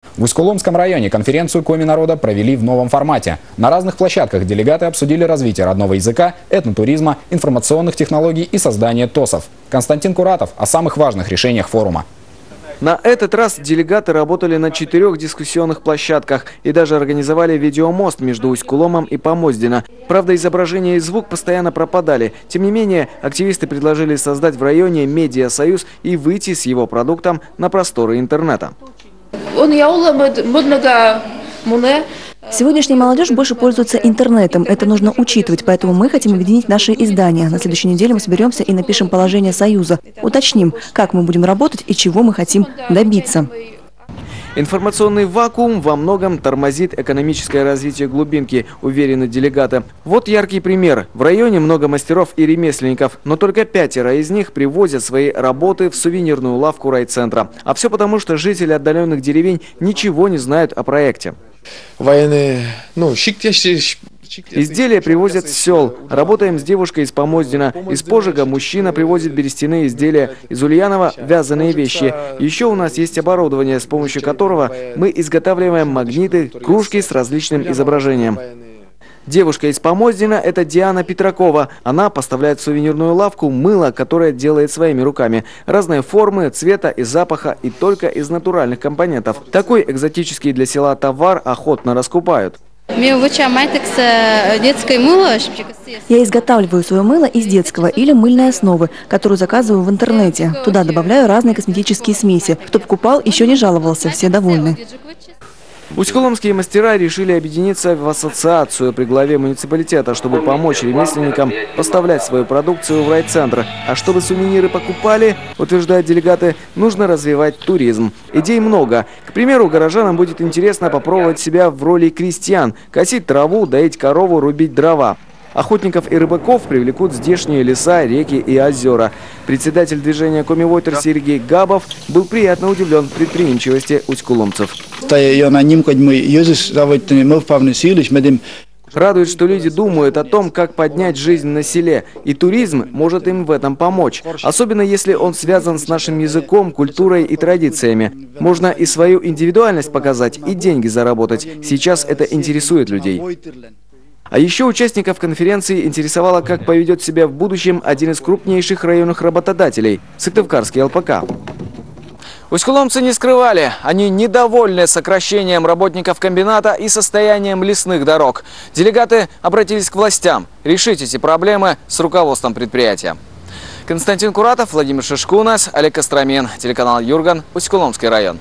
В Усть-Куломском районе конференцию Коми народа провели в новом формате. На разных площадках делегаты обсудили развитие родного языка, этнотуризма, информационных технологий и создание ТОСов. Константин Куратов о самых важных решениях форума. На этот раз делегаты работали на 4 дискуссионных площадках и даже организовали видеомост между Усть-Куломом и Помоздино. Правда, изображение и звук постоянно пропадали. Тем не менее, активисты предложили создать в районе медиасоюз и выйти с его продуктом на просторы интернета. Сегодняшняя молодежь больше пользуется интернетом. Это нужно учитывать, поэтому мы хотим объединить наши издания. На следующей неделе мы соберемся и напишем положение Союза. Уточним, как мы будем работать и чего мы хотим добиться. Информационный вакуум во многом тормозит экономическое развитие глубинки, уверены делегаты. Вот яркий пример. В районе много мастеров и ремесленников, но только 5 из них привозят свои работы в сувенирную лавку райцентра. А все потому, что жители отдаленных деревень ничего не знают о проекте. Изделия привозят с сел. Работаем с девушкой из Помоздина. Из Пожига мужчина привозит берестяные изделия. Из Ульянова – вязаные вещи. Еще у нас есть оборудование, с помощью которого мы изготавливаем магниты, кружки с различным изображением. Девушка из Помоздина – это Диана Петракова. Она поставляет в сувенирную лавку мыло, которое делает своими руками. Разные формы, цвета и запаха, и только из натуральных компонентов. Такой экзотический для села товар охотно раскупают. Я изготавливаю свое мыло из детского или мыльной основы, которую заказываю в интернете. Туда добавляю разные косметические смеси. Кто покупал, еще не жаловался, все довольны. Усть-Куломские мастера решили объединиться в ассоциацию при главе муниципалитета, чтобы помочь ремесленникам поставлять свою продукцию в райцентр. А чтобы сувениры покупали, утверждают делегаты, нужно развивать туризм. Идей много. К примеру, горожанам будет интересно попробовать себя в роли крестьян, косить траву, доить корову, рубить дрова. Охотников и рыбаков привлекут здешние леса, реки и озера. Председатель движения Комивотер Сергей Габов был приятно удивлен предприимчивости усть-куломцев. Радует, что люди думают о том, как поднять жизнь на селе, и туризм может им в этом помочь. Особенно если он связан с нашим языком, культурой и традициями. Можно и свою индивидуальность показать, и деньги заработать. Сейчас это интересует людей. А еще участников конференции интересовало, как поведет себя в будущем один из крупнейших районных работодателей – Сыктывкарский ЛПК. Усть-Куломцы не скрывали, они недовольны сокращением работников комбината и состоянием лесных дорог. Делегаты обратились к властям решить эти проблемы с руководством предприятия. Константин Куратов, Владимир Шишкунас, Олег Костромин, телеканал Юрган, Усть-Куломский район.